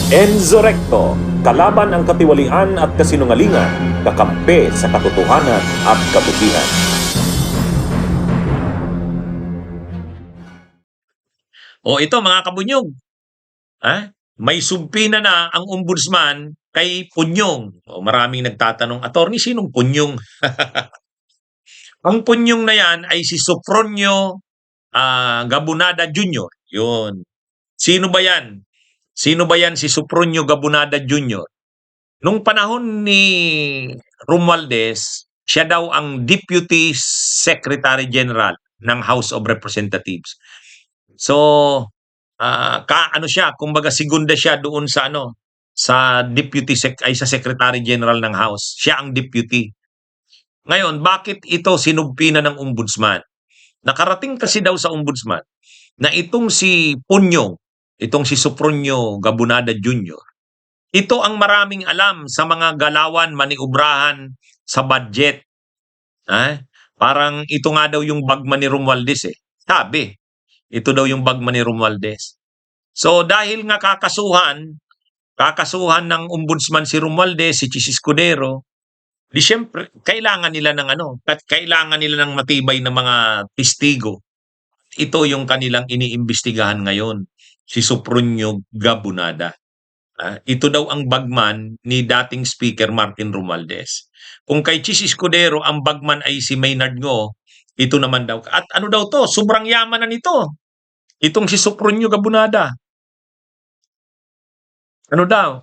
Enzo Recto, kalaban ang katiwalian at kasinungalingan, kakampi sa katotohanan at kabutihan. O ito mga kabunyog, may sumpina na ang ombudsman kay Punyong. O, maraming nagtatanong, attorney, sinong Punyong? Ang Punyong na yan ay si Sofronio Gabunada Jr. Yun. Sino ba yan? Sino ba yan si Sofronio Gabunada Jr.? Nung panahon ni Romualdez, siya daw ang Deputy Secretary General ng House of Representatives. So, ano siya, kumbaga segunda siya doon sa sa sa Secretary General ng House. Siya ang deputy. Ngayon, bakit ito sinumpina ng ombudsman? Nakarating kasi daw sa ombudsman na itong si Punyong, itong si Sofronio Gabunada Jr., ito ang maraming alam sa mga galawan, maniubrahan sa budget. Parang ito nga daw yung bagman ni Romualdez eh. Sabi, ito daw yung bagman ni Romualdez. So dahil nga kakasuhan ng ombudsman si Romualdez, si Chis Escudero, di syempre kailangan nila ng matibay na mga testigo. Ito yung kanilang iniimbestigahan ngayon, si Sofronio Gabunada. Ito daw ang bagman ni dating Speaker Martin Romualdez. Kung kay Chis Escudero ang bagman ay si Maynard Ngo, ito naman daw. At ano daw to? Sobrang yaman na nito. Itong si Sofronio Gabunada. Ano daw?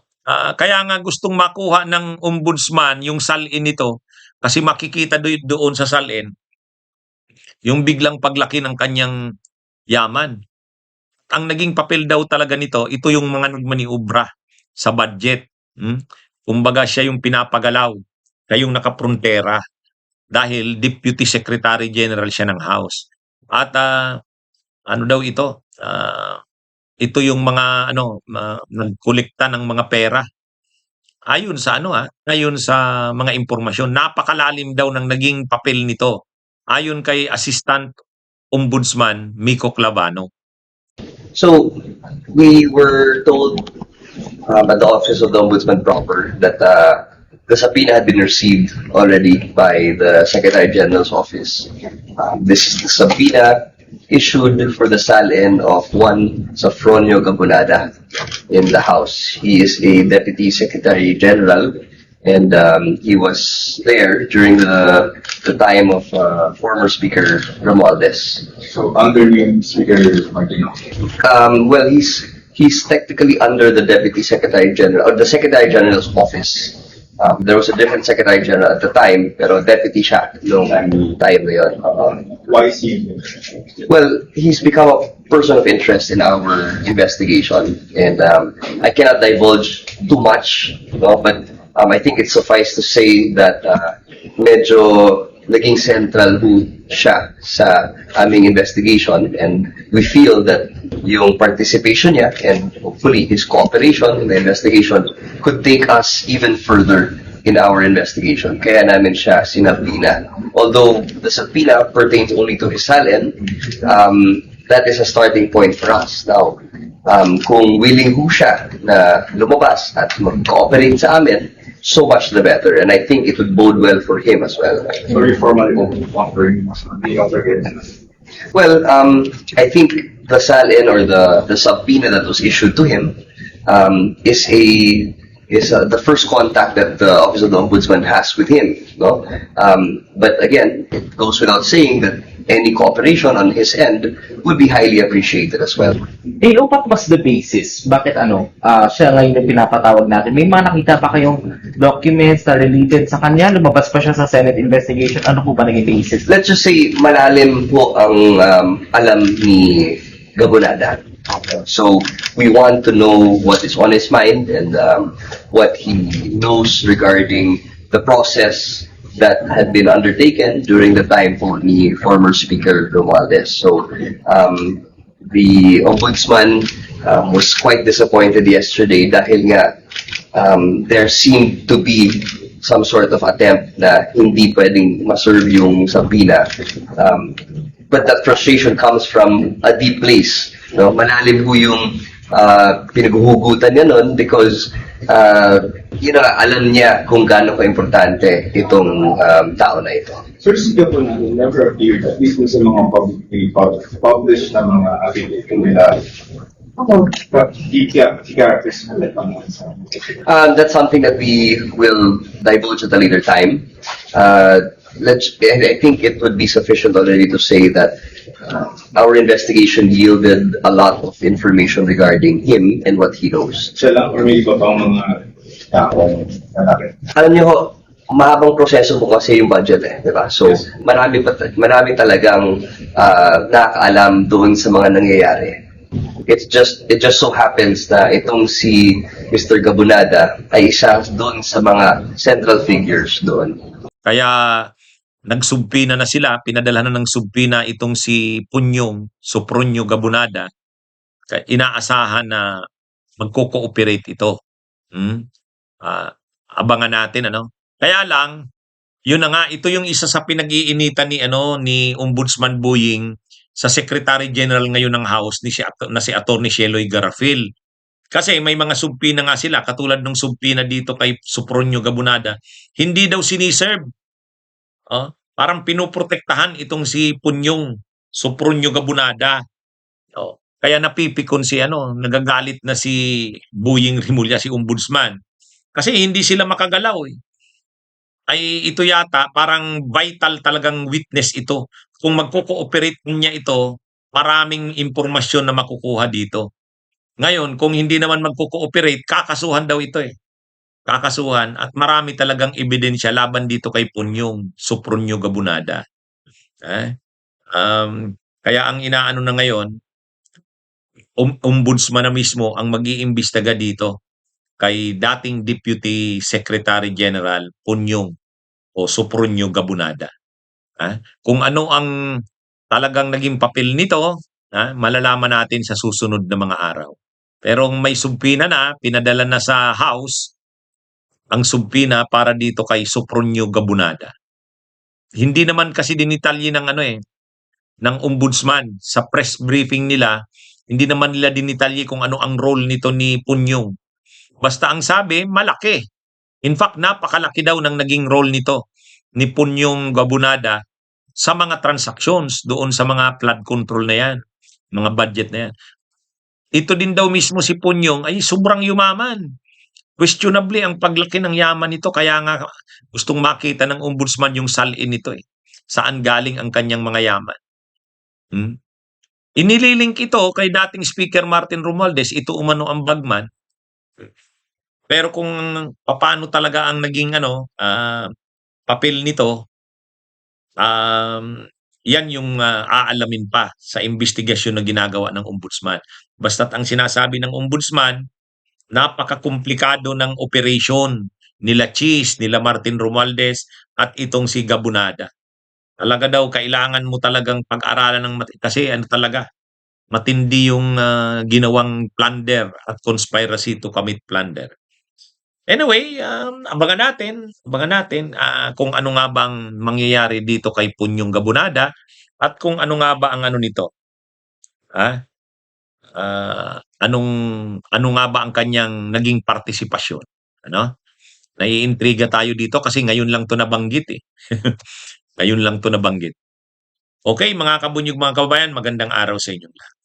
Kaya nga gustong makuha ng ombudsman yung salin nito kasi makikita doon sa salin yung biglang paglaki ng kanyang yaman. Ang naging papel daw talaga nito, ito yung mga nagmaniubra sa budget. Kumbaga siya yung pinapagalaw, siya yung nakaprontera dahil Deputy Secretary General siya ng House. At ano daw ito? Ito yung mga nagkolekta ng mga pera. Ayon sa ayon sa mga impormasyon, napakalalim daw ng naging papel nito. Ayon kay Assistant Ombudsman Miko Clavano. So, we were told at the Office of the Ombudsman proper that the subpoena had been received already by the Secretary General's office. This is the subpoena issued for the salin of one Sofronio Gabunada in the House. He is a Deputy Secretary General, and he was there during the time of former Speaker Romualdez. So under yung Speaker Martin? Well, he's technically under the Deputy Secretary General or the Secretary General's office. There was a different Secretary General at the time, pero deputy siya noong time na yun. Why is he? Well, he's become a person of interest in our investigation, and I cannot divulge too much, but I think it's suffice to say that medyo naging central siya sa aming investigation, and we feel that yung participation niya and hopefully his cooperation in the investigation could take us even further in our investigation. Kaya namin siya sinabina. Although the subpoena pertains only to his salin, that is a starting point for us. Now, kung willing siya na lumabas at mag-cooperate sa amin, so much the better, and I think it would bode well for him as well. Sorry, formally offering the other Well, I think the salin or the subpoena that was issued to him is the first contact that the Office of the Ombudsman has with him. No? But again, it goes without saying that any cooperation on his end would be highly appreciated as well. What was the basis? Bakit siya ngayon yung pinapatawag natin? May mga nakita pa kayong documents na related sa kanya? Lumabas pa siya sa Senate investigation? Ano po ba naging basis? Let's just say malalim po ang alam ni Gabunada. So we want to know what is on his mind and what he knows regarding the process that had been undertaken during the time for the former Speaker Romualdez. So the Ombudsman was quite disappointed yesterday dahil nga there seemed to be some sort of attempt na hindi pwedeng maserve yung subpoena. But that frustration comes from a deep place. Malalim yung pinaghuhugutan niya nun because alam niya kung gaano ka-importante itong tao na ito. Sir, siya po na never appeared, at least sa mga published na mga article nila. He characters. That's something that we will divulge at a later time. And I think it would be sufficient already to say that our investigation yielded a lot of information regarding him and what he knows. Siya lang, or may iba pang mga taong lalaki. Alam niyo ho, mahabang proseso po kasi yung budget di ba? So, Yes. marami talagang nakakaalam doon sa mga nangyayari. It just so happens na itong si Mr. Gabunada ay isa doon sa mga central figures doon. Kaya nagsubpina na sila, pinadala na ng subpina itong si Sopronio Gabunada. Kaya inaasahan na magko-cooperate ito. Abangan natin Kaya lang, yun na nga, ito yung isa sa pinag-iinitan ni Ombudsman Boying sa Secretary General ngayon ng House na si Attorney Sheloy Garafil. Kasi may mga subpina nga sila, katulad ng subpina dito kay Sopronio Gabunada, hindi daw siniserve. Parang pinoprotektahan itong si Sopronio Gabunada. Kaya napipikon nagagalit na si Boying Rimulya, si Ombudsman. Kasi hindi sila makagalaw Ay ito yata parang vital talagang witness ito. Kung magko-cooperate niya ito, maraming impormasyon na makukuha dito. Ngayon, kung hindi naman magko-cooperate, kakasuhan daw ito Kakasuhan at marami talagang ebidensya laban dito kay Sopronio Gabunada. Kaya ang inaano na ngayon, ombudsman na mismo ang mag-iimbestiga dito kay dating Deputy Secretary General Sopronio Gabunada. Kung ano ang talagang naging papel nito, malalaman natin sa susunod na mga araw. Pero may subpina na, pinadala na sa House ang subpina para dito kay Sopronio Gabunada. Hindi naman kasi dinitalye ng ombudsman sa press briefing nila, hindi naman nila dinitalye kung ano ang role nito ni Punyong. Basta ang sabi, malaki. In fact, napakalaki daw ng naging role nito ni Punyong Gabunada sa mga transactions doon sa mga flood control na yan, mga budget na yan. Ito din daw mismo si Punyong ay sobrang yumaman. Questionably ang paglaki ng yaman nito, kaya nga gustong makita ng ombudsman yung salin nito Saan galing ang kanyang mga yaman? Inililink ito kay dating Speaker Martin Romualdez, ito umano ang bagman. Pero kung paano talaga ang naging papel nito, yan yung aalamin pa sa investigasyon na ginagawa ng ombudsman. Basta't ang sinasabi ng ombudsman, napaka-komplikado ng operation nila Cheese, nila Martin Romualdez at itong si Gabunada. Talaga daw kailangan mo talagang pag-aralan kasi talaga matindi yung ginawang plunder at conspiracy to commit plunder. Anyway, abangan natin kung ano nga bang mangyayari dito kay Punyong Gabunada at kung ano nga ba ang nito. Ano nga ba ang kanyang naging partisipasyon? Naiintriga tayo dito kasi ngayon lang to nabanggit Ngayon lang to nabanggit. Okay, mga kabunyog, mga kababayan, magandang araw sa inyo lahat.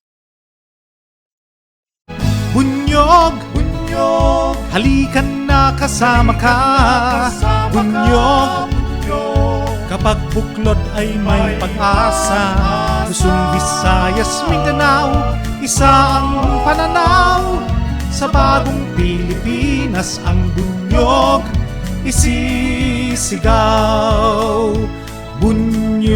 Bunyog, bunyog, halikan na kasama ka. Bunyog, kapag buklod ay may pag-asa. Luzon, Visayas, Mindanao, isa ang pananaw. Sa bagong Pilipinas ang bunyog isisigaw. Bunyog,